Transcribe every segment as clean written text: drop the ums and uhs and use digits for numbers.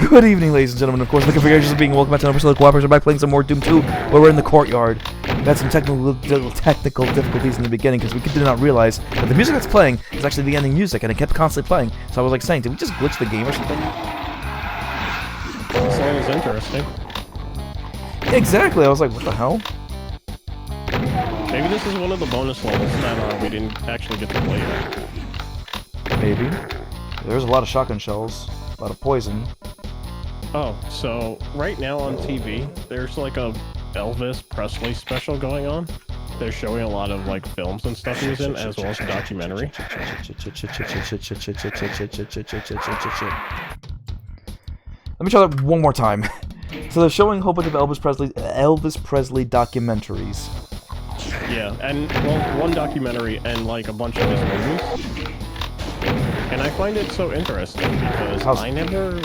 Good evening, ladies and gentlemen. Of course, the configurations are being welcome back to another episode of Cooperation. We're back playing some more Doom 2, where we're in the courtyard. We had some technical difficulties in the beginning, because we did not realize that the music that's playing is actually the ending music, and it kept constantly playing. So I was like saying, did we just glitch the game or something? This song is interesting. Yeah, exactly. I was like, what the hell? Maybe this is one of the bonus levels that we didn't actually get to play yet. Maybe. There's a lot of shotgun shells, a lot of poison. Oh, so right now on TV, there's like a Elvis Presley special going on. They're showing a lot of like films and stuff he was in, as well as a documentary. Let me try that one more time. So they're showing a whole bunch of Elvis Presley documentaries. Yeah, and well, one documentary and like a bunch of his movies. And I find it so interesting because I never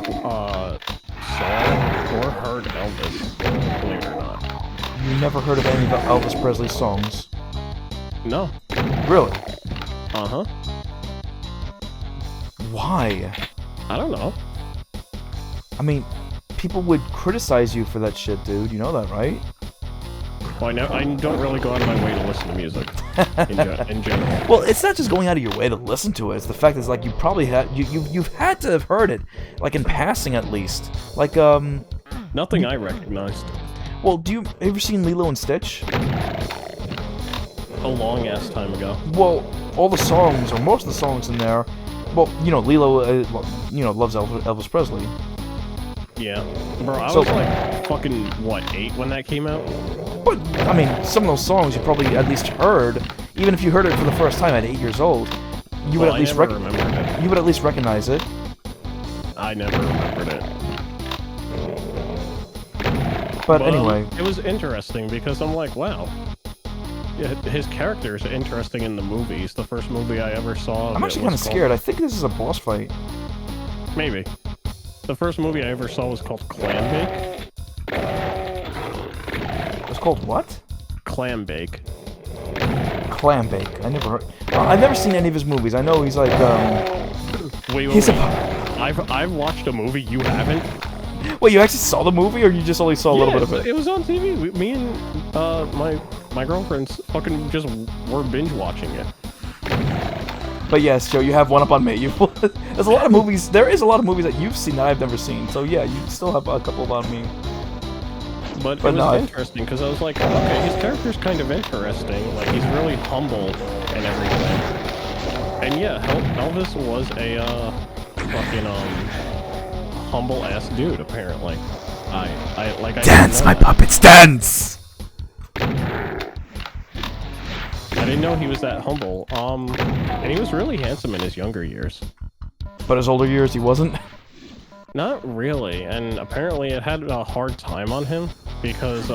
saw or heard Elvis, believe it or not. You never heard of any of Elvis Presley's songs? No. Really? Uh-huh. Why? I don't know. I mean, people would criticize you for that shit, dude. You know that, right? Well, I don't really go out of my way to listen to music, in general. Well, it's not just going out of your way to listen to it. It's the fact is, like, you probably had... You've had to have heard it. Like, in passing, at least. Like, Nothing I recognized. Well, have you ever seen Lilo and Stitch? A long-ass time ago. Well, all the songs, or most of the songs in there... Well, you know, Lilo, loves Elvis Presley. Yeah. Bro, I was like, fucking, what, 8 when that came out? But, I mean, some of those songs you probably at least heard, even if you heard it for the first time at 8 years old, you would at least you would at least recognize it. I never remembered it. But anyway, it was interesting because I'm like, wow. Yeah, his character is interesting in the movies. The first movie I ever saw. I'm actually kind of scared. I think this is a boss fight. Maybe. The first movie I ever saw was called Clam Bake. It's called what? Clam Bake. Clam Bake. I never heard. Well, I've never seen any of his movies. I know he's like Wait. I've watched a movie you haven't. Wait, you actually saw the movie, or you just only saw a little bit of it? It was on TV. Me and my girlfriends fucking just were binge watching it. But yes, Joe, you have one up on me. There's a lot of movies. There is a lot of movies that you've seen that I've never seen. So yeah, you still have a couple on me. But it was interesting because I was like, okay, his character's kind of interesting. Like he's really humble and everything. And yeah, Elvis was a fucking humble ass dude. Apparently, I dance, my puppets, dance. I didn't know he was that humble. And he was really handsome in his younger years. But his older years, he wasn't? Not really, and apparently it had a hard time on him, because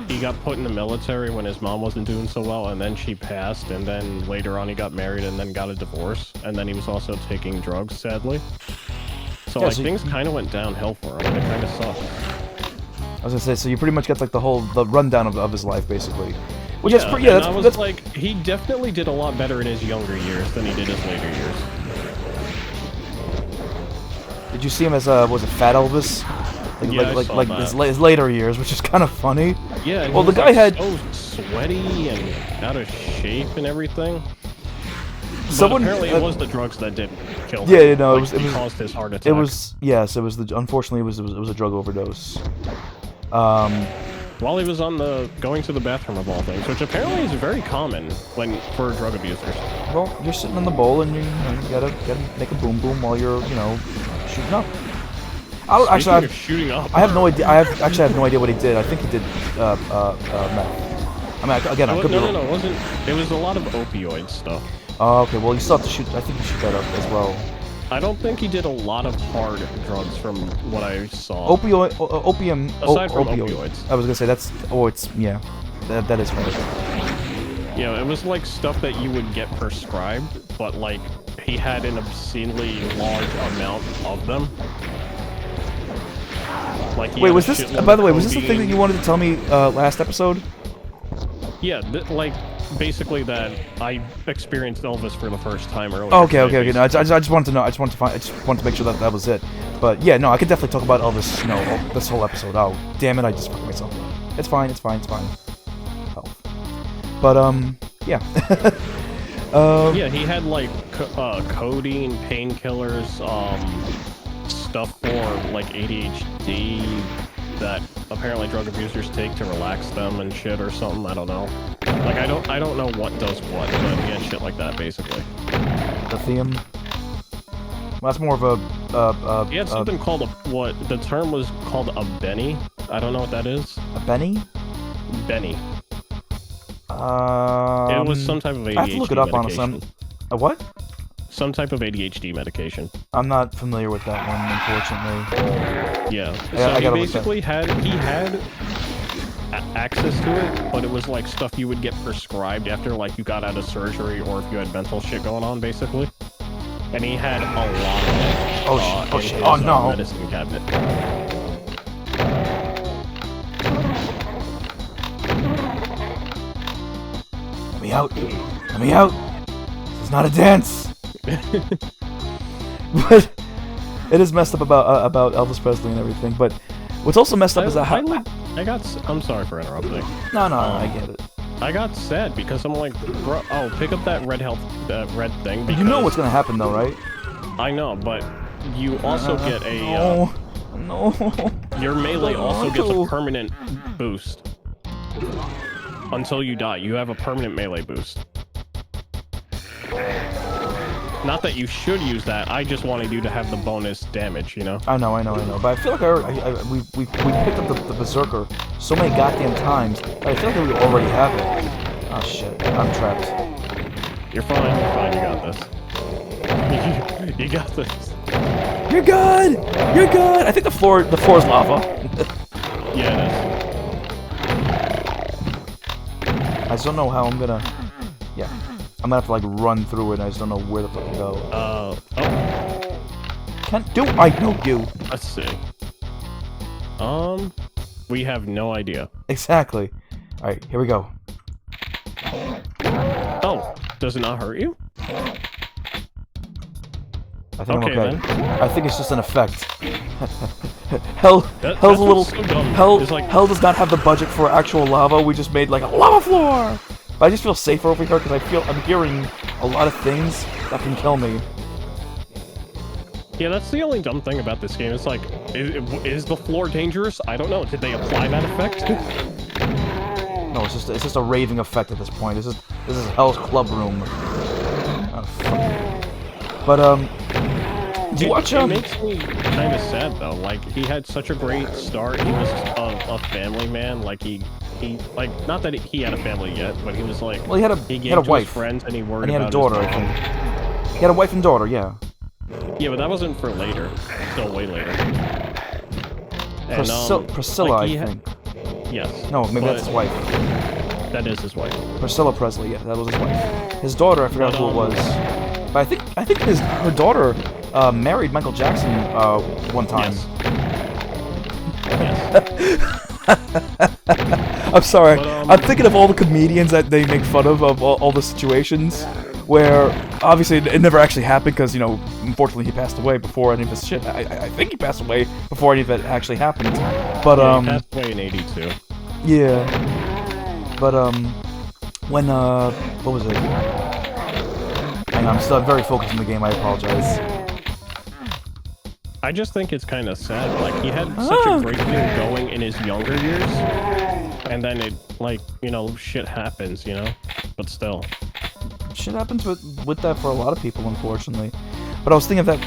he got put in the military when his mom wasn't doing so well, and then she passed, and then later on he got married and then got a divorce, and then he was also taking drugs, sadly. So, yeah, things kind of went downhill for him, and it kind of sucked. I was gonna say, so you pretty much get like the rundown of his life, basically. Which yeah, is pretty, yeah, that's like, he definitely did a lot better in his younger years than he did his later years. Did you see him as was it Fat Elvis? Like his later years, which is kind of funny. Yeah. Well, the guy had so sweaty and out of shape and everything. Someone apparently it was the drugs that did kill him. Yeah, you know, it caused his heart attack. It was unfortunately it was a drug overdose. While he was on going to the bathroom of all things, which apparently is very common for drug abusers. Well, you're sitting in the bowl and you gotta make a boom boom while you're shooting up. Shooting up. I have no idea. I have no idea what he did. I think he did meth. I mean, again, I could be wrong. No, it wasn't. It was a lot of opioid stuff. Oh, okay. Well, you still have to shoot. I think you shoot that up as well. I don't think he did a lot of hard drugs from what I saw. Opium. Aside from opioids. I was gonna say that is right. Yeah, it was like stuff that you would get prescribed, but like he had an obscenely large amount of them. Like, wait, was this? By the way, was this the thing that you wanted to tell me last episode? Yeah, like basically that I experienced Elvis for the first time earlier. Okay. No, I just wanted to know. I just wanted to make sure that that was it. But yeah, no, I could definitely talk about Elvis. You know, this whole episode. Oh, damn it! I just fucked myself up. It's fine. Oh. But yeah. Yeah, he had like codeine, painkillers, stuff for like ADHD that apparently drug abusers take to relax them and shit or something. I don't know. Like I don't know what does what, but he had shit like that basically. Lithium. Well, that's more of a. He had something called what the term was called a Benny. I don't know what that is. A Benny? Benny. It was some type of ADHD I have to look it up, medication. honestly. A what? Some type of ADHD medication. I'm not familiar with that one, unfortunately. Yeah. I So gotta he look basically had access to it, but it was like stuff you would get prescribed after like you got out of surgery or if you had mental shit going on, basically. And he had a lot of it. Oh shit! Oh no! Medicine cabinet. Let me out! Let me out! This is not a dance. But it is messed up about Elvis Presley and everything. But what's also messed up is that I'm sorry for interrupting. No, I get it. I got sad because I'm like, bro, pick up that red thing. You know what's gonna happen though, right? I know, but you also get a no. Your melee also gets a permanent boost until you die. You have a permanent melee boost. Not that you should use that. I just wanted you to have the bonus damage, you know. I know. But I feel like we picked up the Berserker so many goddamn times that I feel like we already have it. Oh shit! I'm trapped. You're fine. You got this. You got this. You're good. You're good. I think the floor is lava. Yeah, it is. I just don't know how I'm gonna. Yeah, I'm gonna have to like run through it. And I just don't know where the fuck to go. Oh. Can't do. I know you. Let's see. We have no idea. Exactly. All right, here we go. Oh, does it not hurt you? I think okay, I'm okay. then. I think it's just an effect. Hell's a little. So dumb. Hell does not have the budget for actual lava. We just made like a lava floor. But I just feel safer over here because I'm hearing a lot of things that can kill me. Yeah, that's the only dumb thing about this game. It's like, is the floor dangerous? I don't know. Did they apply that effect? No, it's just a raving effect at this point. This is Hell's club room. Oh, fuck. But do you watch It makes me kind of sad though. Like he had such a great start. He was a family man. Like he like not that he had a family yet, but he was like. Well, he had a wife, friends, and he worried and he had a about daughter. his I think he had a wife and daughter. Yeah. Yeah, but that wasn't for later. Still way later. And, Priscilla, like, I think. Yes. No, maybe that's his wife. That is his wife. Priscilla Presley. Yeah, that was his wife. His daughter, I forgot who it was. But I think her daughter married Michael Jackson one time. Yes. I'm sorry. But, I'm thinking of all the comedians that they make fun of all the situations where obviously it never actually happened because, you know, unfortunately he passed away before any of this shit. I think he passed away before any of it actually happened. But yeah, he passed away in '82. Yeah. But when what was it? Hang on, I'm still very focused on the game. I apologize. I just think it's kind of sad. Like he had such a great thing going in his younger years, and then it, like, you know, shit happens, you know. But still, shit happens with that for a lot of people, unfortunately. But I was thinking of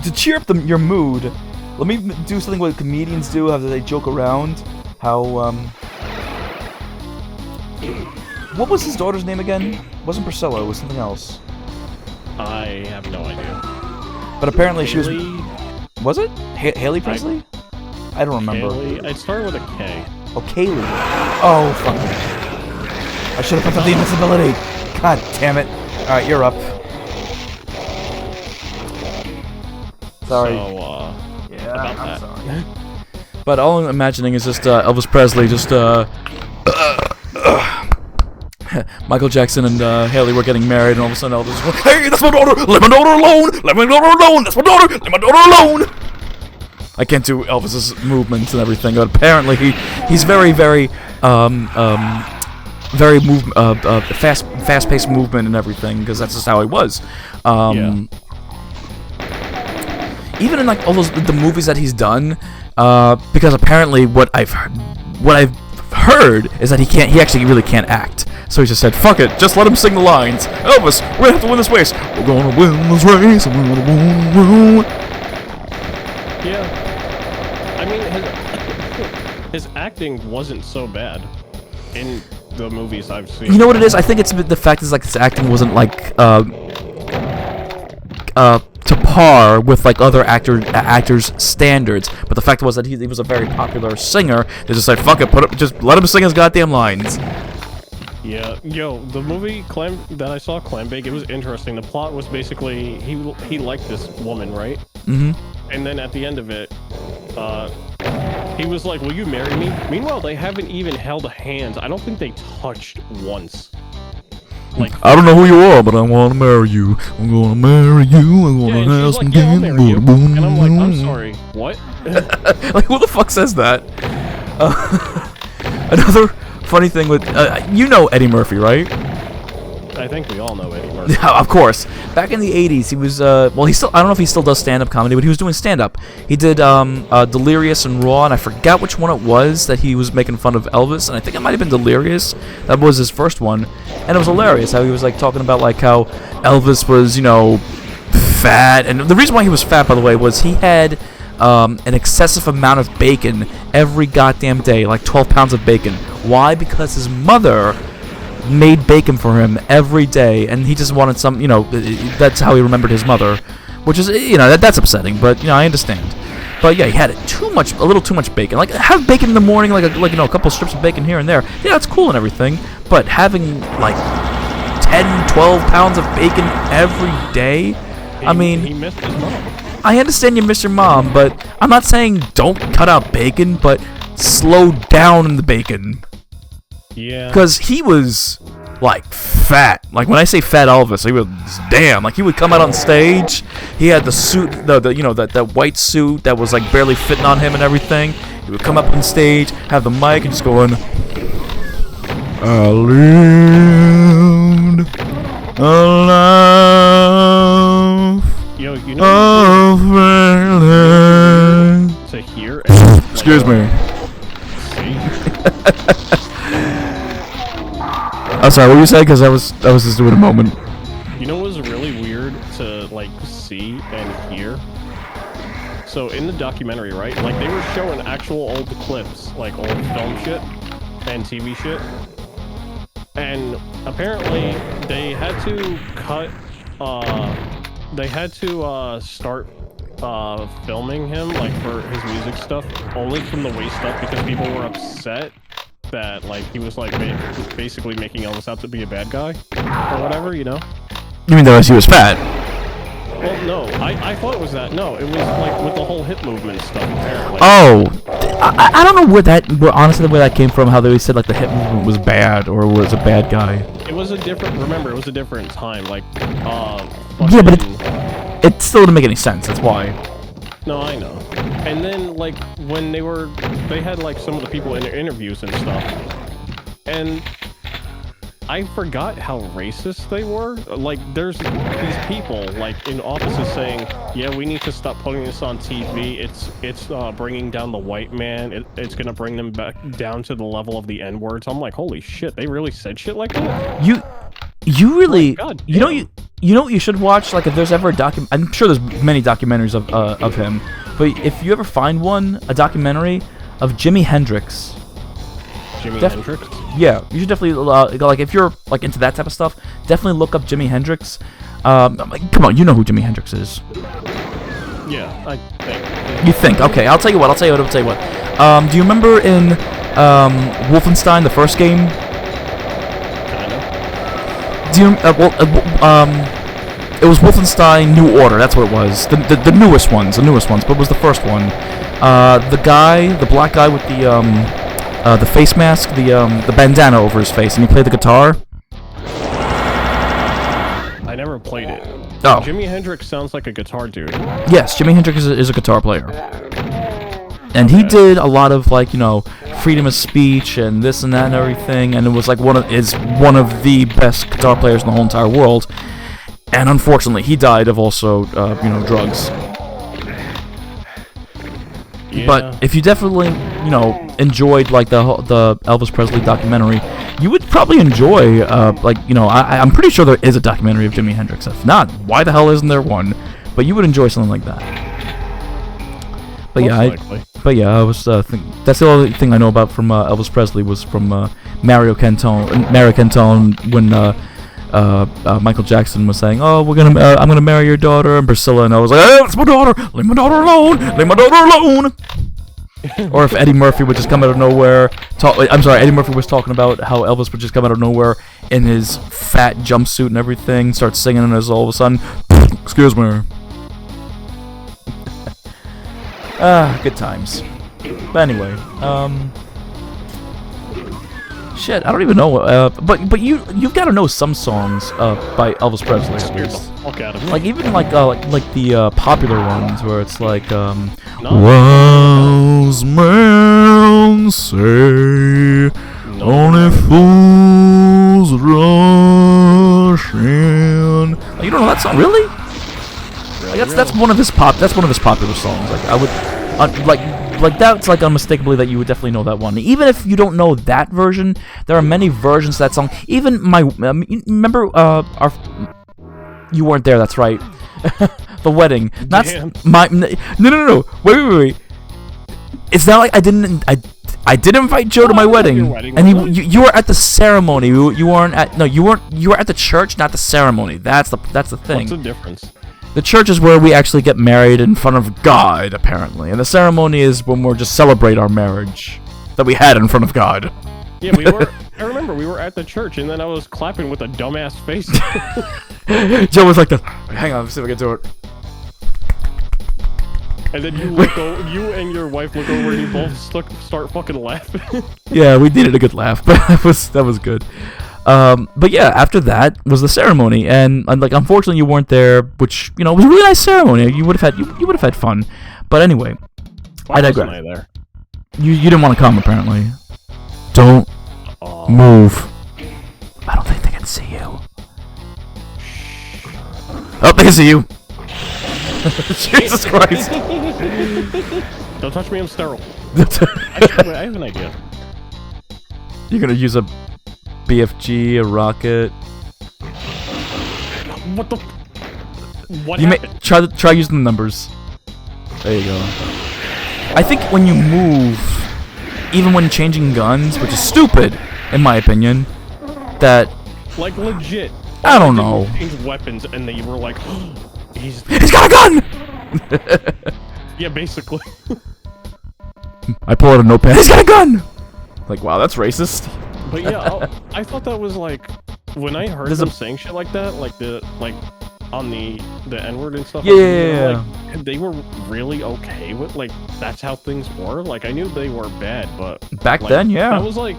to cheer up your mood. Let me do something what comedians do. How they joke around. How what was his daughter's name again? It wasn't Priscilla. It was something else. I have no idea. But apparently Haley? she was. Was it Haley Presley? I don't remember. Haley? It started with a K. Oh, Kaylee. Oh, fuck it. I should have put up the invincibility. God damn it. Alright, you're up. Sorry. So, yeah, I'm sorry. But all I'm imagining is just Elvis Presley just Michael Jackson and Haley were getting married, and all of a sudden Elvis was going, "Hey, that's my daughter! Let my daughter alone! Let my daughter alone! That's my daughter! Let my daughter alone!" I can't do Elvis's movements and everything, but apparently he's very fast-paced movement and everything, because that's just how he was. Even in like all the movies that he's done, because apparently what I've heard is that he actually really can't act. So he just said, "Fuck it, just let him sing the lines. Elvis, we're gonna have to win this race. We're gonna win this race. And we're gonna win." Yeah. I mean, his acting wasn't so bad in the movies I've seen. You know what it is? I think it's the fact is like his acting wasn't like to par with like other actors' standards, but the fact was that he was a very popular singer. They just said, "Fuck it, just let him sing his goddamn lines." Yeah, yo, the movie that I saw, Clambake, it was interesting. The plot was basically he liked this woman, right? Mm-hmm. And then at the end of it, he was like, "Will you marry me?" Meanwhile, they haven't even held hands. I don't think they touched once. Like, I don't know who you are, but I want to marry you. I'm gonna marry you. I'm gonna have some I'll marry you. And I'm like, I'm sorry, what? Like, who the fuck says that? Another funny thing with you know Eddie Murphy, right? I think we all know Eddie Murphy. Yeah, of course. Back in the 80s, he was, well, I don't know if he still does stand-up comedy, but he was doing stand-up. He did, Delirious and Raw, and I forgot which one it was that he was making fun of Elvis, and I think it might have been Delirious. That was his first one. And it was hilarious how he was, like, talking about, like, how Elvis was, you know, fat. And the reason why he was fat, by the way, was he had, an excessive amount of bacon every goddamn day, like 12 pounds of bacon. Why? Because his mother made bacon for him every day, and he just wanted some, you know, that's how he remembered his mother, which is, you know, that's upsetting, but, you know, I understand. But yeah, he had a little too much bacon. Like, have bacon in the morning, like you know, a couple strips of bacon here and there. Yeah, it's cool and everything, but having, like, 10, 12 pounds of bacon every day, I mean, he missed his mom. I understand you miss your mom, but I'm not saying don't cut out bacon, but slow down in the bacon. Yeah. Because he was, like, fat. Like, when I say fat Elvis, he was, damn. Like, he would come out on stage. He had the suit, you know, that white suit that was, like, barely fitting on him and everything. He would come up on stage, have the mic, and just go in, "I lived a life Yo, you know, of failure." to hear. Excuse me. See? I'm sorry, what were you saying? Because I was just doing a moment. You know what was really weird to, like, see and hear? So, in the documentary, right? Like, they were showing actual old clips, like old film shit and TV shit. And apparently, they had to cut, start filming him, like, for his music stuff, only from the waist up, because people were upset that, like, he was, like, basically making Elvis out to be a bad guy, or whatever, you know? You mean that he was fat? Well, no, I thought it was that. No, it was, like, with the whole hip movement stuff, apparently. Oh, I don't know where honestly, where that came from, how they said, like, the hip movement was bad, or was a bad guy. It was a different, remember, it was a different time, like, yeah, but it still didn't make any sense, that's why. No, I know. And then, like, when they had, like, some of the people in their interviews and stuff, and I forgot how racist they were. Like, there's these people, like, in offices saying, yeah, we need to stop putting this on TV. It's bringing down the white man. It's gonna bring them back down to the level of the N-words. I'm like, holy shit, they really said shit like that? You really, God, you know what you should watch? Like, if there's ever a I'm sure there's many documentaries of him, but if you ever find a documentary of Jimi Hendrix. Jimi Hendrix? Yeah, you should definitely, like, if you're, like, into that type of stuff, definitely look up Jimi Hendrix. Like, come on, you know who Jimi Hendrix is. Yeah, I think. You think? Okay, I'll tell you what. Do you remember in Wolfenstein, the first game? Do you, it was Wolfenstein New Order, that's what it was. The newest ones, but it was the first one. The black guy with the, the face mask, the bandana over his face, and he played the guitar. I never played it. Oh. Jimi Hendrix sounds like a guitar dude. Yes, Jimi Hendrix is a guitar player. And he did a lot of, like, you know, freedom of speech and this and that and everything, and it was like one of the best guitar players in the whole entire world. And unfortunately, he died of also, you know, drugs. Yeah. But if you definitely, you know, enjoyed like the Elvis Presley documentary, you would probably enjoy, like, you know, I'm pretty sure there is a documentary of Jimi Hendrix. If not, why the hell isn't there one? But you would enjoy something like that. But yeah, I was that's the only thing I know about from Elvis Presley was from Mario Cantone when Michael Jackson was saying, "Oh, I'm gonna marry your daughter," and Priscilla, and I was like, "Hey, it's my daughter! Leave my daughter alone! Leave my daughter alone!" Or if Eddie Murphy would just come out of nowhere, Eddie Murphy was talking about how Elvis would just come out of nowhere in his fat jumpsuit and everything, start singing, and as all of a sudden, excuse me. Good times. But anyway, shit, I don't even know. But you've got to know some songs by Elvis Presley at least. Like even like the popular ones where it's like wise men say only fools rush in. Like, you don't know that song, really? Like, that's one of his popular songs. Like I would, like that's like unmistakably that you would definitely know that one. Even if you don't know that version, there are many versions of that song. Even remember you weren't there. That's right. The wedding. That's no. Wait. It's not like I didn't invite Joe to my wedding, and you were at the ceremony. You weren't at you were at the church, not the ceremony. That's the thing. What's the difference? The church is where we actually get married in front of God, apparently. And the ceremony is when we're just celebrate our marriage that we had in front of God. Yeah, we were. I remember we were at the church, and then I was clapping with a dumbass face. Joe was like, hang on, let's see if I can do it. And then you and your wife look over, and you both start fucking laughing. Yeah, we needed a good laugh, but that was good. But yeah, after that was the ceremony, and like unfortunately you weren't there, which, you know, was a really nice ceremony. You would have had fun. But anyway, Why I digress. wasn't I there? You didn't want to come, apparently. Don't move. I don't think they can see you. Oh, they can see you. Jesus Christ. Don't touch me, I'm sterile. Actually, I have an idea. You're gonna use a BFG, a rocket. What the? What happened? Try using the numbers. There you go. I think when you move, even when changing guns, which is stupid, in my opinion, that... Like, legit. I don't know. Change weapons, and they were like, he's got a gun! Yeah, basically. I pull out a notepad. He's got a gun! Like, wow, that's racist. But yeah, I thought that was like, when I heard them saying shit like that, like on the N-word and stuff. Yeah. Like, they were really okay with, like, that's how things were. Like, I knew they were bad, but back like, then, yeah. That was like,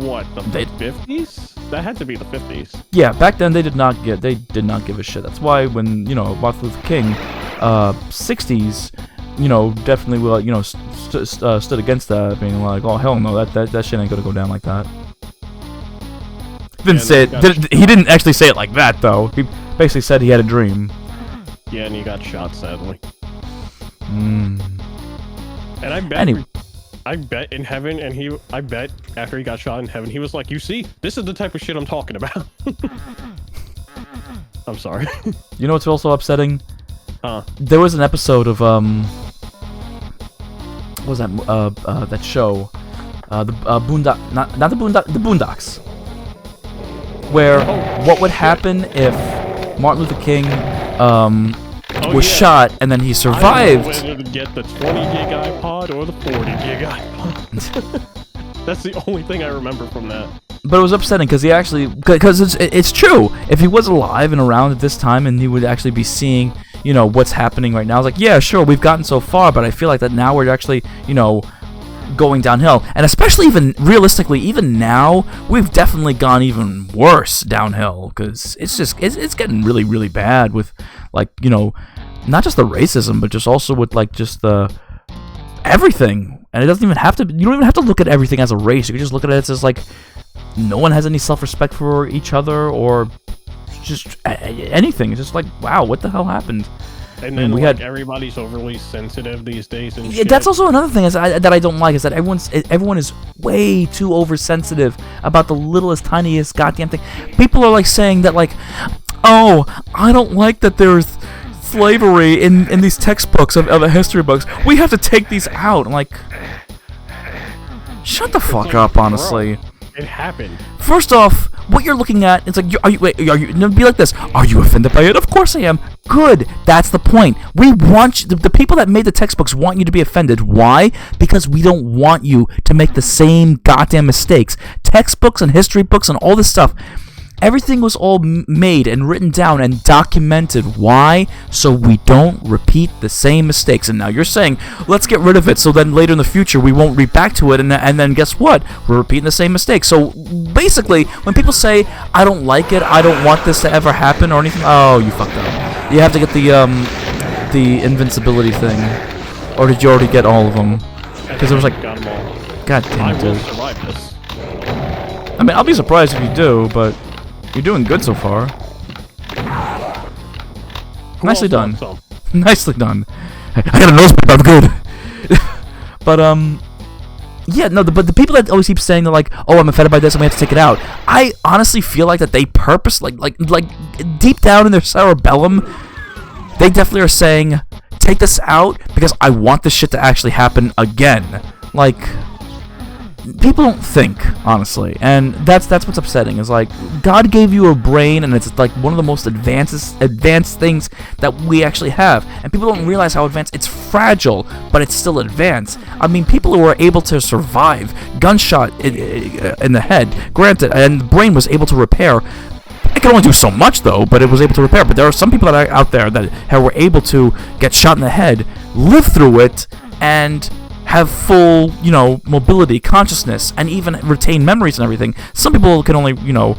what, the 50s? That had to be the 50s. Yeah, back then they did not give a shit. That's why when, you know, Martin Luther King, 60s, you know, definitely will, you know, stood against that, being like, oh hell no, that shit ain't gonna go down like that. Didn't say it. He didn't actually say it like that though. He basically said he had a dream. Yeah, and he got shot, sadly. And I bet in heaven, and I bet after he got shot in heaven, he was like, "You see, this is the type of shit I'm talking about." I'm sorry. You know what's also upsetting? There was an episode of what was that that show, the Boondocks, where what would happen if Martin Luther King was shot and then he survived. I don't know whether to get the 20 gig iPod or the 40 gig iPod. That's the only thing I remember from that. But it was upsetting because it's true. If he was alive and around at this time and he would actually be seeing, you know, what's happening right now, I was like, yeah, sure, we've gotten so far, but I feel like that now we're actually, you know, going downhill, and especially even realistically, even now, we've definitely gone even worse downhill, because it's getting really, really bad with, like, you know, not just the racism, but just also with, like, just the everything. And it doesn't even have to, you don't even have to look at everything as a race. You can just look at it as like, no one has any self-respect for each other, or just anything. It's just like, wow, what the hell happened? And then everybody's overly sensitive these days. And shit. That's also another thing that I don't like, is that everyone is way too oversensitive about the littlest, tiniest goddamn thing. People are like saying that, like, oh, I don't like that there's slavery in these textbooks of history books. We have to take these out. I'm like, shut the fuck up, honestly. Bro, it happened. First off, what you're looking at, it's like, are you, no, be like this, are you offended by it? Of course I am. Good, that's the point. We want you, the people that made the textbooks want you to be offended. Why? Because we don't want you to make the same goddamn mistakes. Textbooks and history books and all this stuff, everything was all made and written down and documented. Why? So we don't repeat the same mistakes. And now you're saying, let's get rid of it, so then later in the future we won't read back to it, and then guess what? We're repeating the same mistakes. So basically, when people say, I don't like it, I don't want this to ever happen or anything, oh, you fucked up. You have to get the invincibility thing. Or did you already get all of them? Because it was like, got them all. God damn it, I will dude. survive this. I mean, I'll be surprised if you do, but you're doing good so far. Nicely done. Nicely done. I got a nosebleed, I'm good. But, yeah, no, but the people that always keep saying, they're like, oh, I'm offended by this and we have to take it out. I honestly feel like that they purpose, like deep down in their cerebellum, they definitely are saying, take this out because I want this shit to actually happen again. Like, people don't think, honestly, and that's what's upsetting. Is like, God gave you a brain, and it's like one of the most advanced things that we actually have, and people don't realize how advanced. It's fragile, but it's still advanced. I mean, people who were able to survive gunshot in the head, granted, and the brain was able to repair. It can only do so much, though, but it was able to repair. But there are some people that are out there that were able to get shot in the head, live through it, and have full, you know, mobility, consciousness, and even retain memories and everything. Some people can only, you know,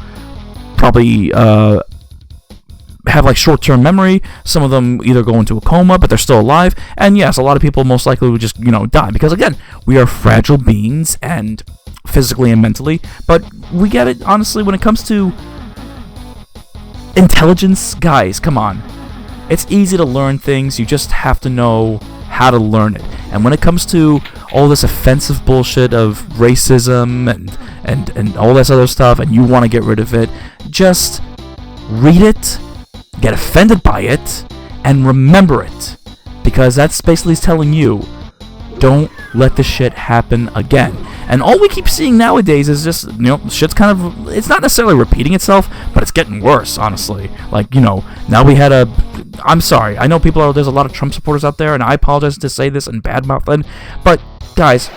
probably have like short-term memory. Some of them either go into a coma, but they're still alive. And yes, a lot of people most likely would just, you know, die. Because again, we are fragile beings, and physically and mentally. But we get it, honestly, when it comes to intelligence. Guys, come on. It's easy to learn things. You just have to know how to learn it. And when it comes to all this offensive bullshit of racism and all this other stuff, and you want to get rid of it, just read it, get offended by it, and remember it. Because that's basically telling you, don't let this shit happen again. And all we keep seeing nowadays is just, you know, shit's kind of, it's not necessarily repeating itself, but it's getting worse, honestly. Like, you know, now we had I'm sorry, I know there's a lot of Trump supporters out there, and I apologize to say this and badmouth them, but guys,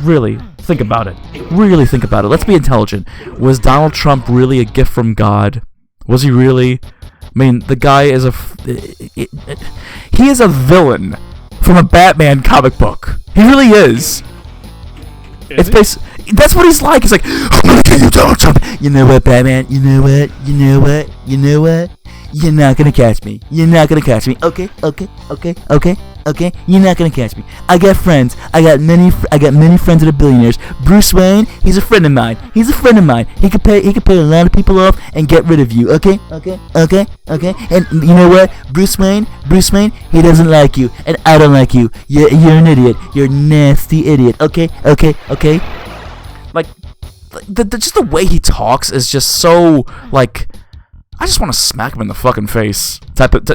really think about it. Really think about it. Let's be intelligent. Was Donald Trump really a gift from God? Was he really? I mean, the guy is he is a villain from a Batman comic book. He really is. That's what he's like. He's like, I'm gonna kill you, Donald Trump. You know what, Batman? You know what? You know what? You know what? You're not gonna catch me. You're not gonna catch me. Okay. You're not gonna catch me. I got friends. I got many friends that are billionaires. Bruce Wayne, he's a friend of mine. He could pay a lot of people off and get rid of you. Okay. And you know what? Bruce Wayne, he doesn't like you, and I don't like you. You're an idiot. You're a nasty idiot. Okay. Like, just the way he talks is just so, like, I just want to smack him in the fucking face.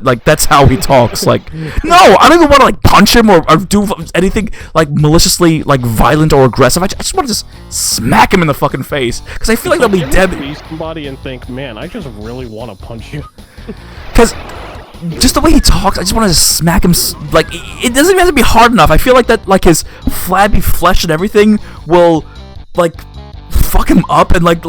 Like, that's how he talks. Like, no, I don't even want to, like, punch him or do anything, like, maliciously, like, violent or aggressive. I just want to just smack him in the fucking face. Because I feel like they'll be dead. See somebody and think, man, I just really want to punch you. Because just the way he talks, I just want to smack him. Like, it doesn't even have to be hard enough. I feel like that, like, his flabby flesh and everything will, like, fuck him up and, like,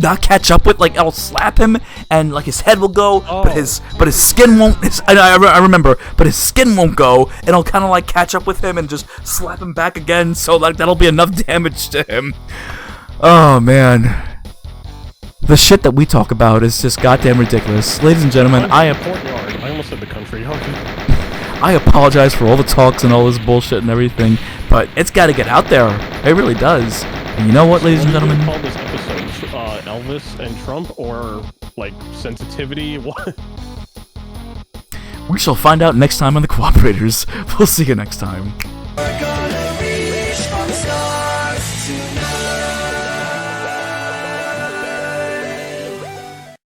not catch up with. Like, I'll slap him, and like his head will go, but his skin won't. I remember, but his skin won't go, and I'll kind of like catch up with him and just slap him back again. So like that'll be enough damage to him. Oh man. The shit that we talk about is just goddamn ridiculous. Ladies and gentlemen, I almost said the country yard. I apologize for all the talks and all this bullshit and everything, but it's got to get out there. It really does. And you know what, ladies and gentlemen? Call this episode Elvis and Trump, or like sensitivity? What? We shall find out next time on the Cooperators. We'll see you next time.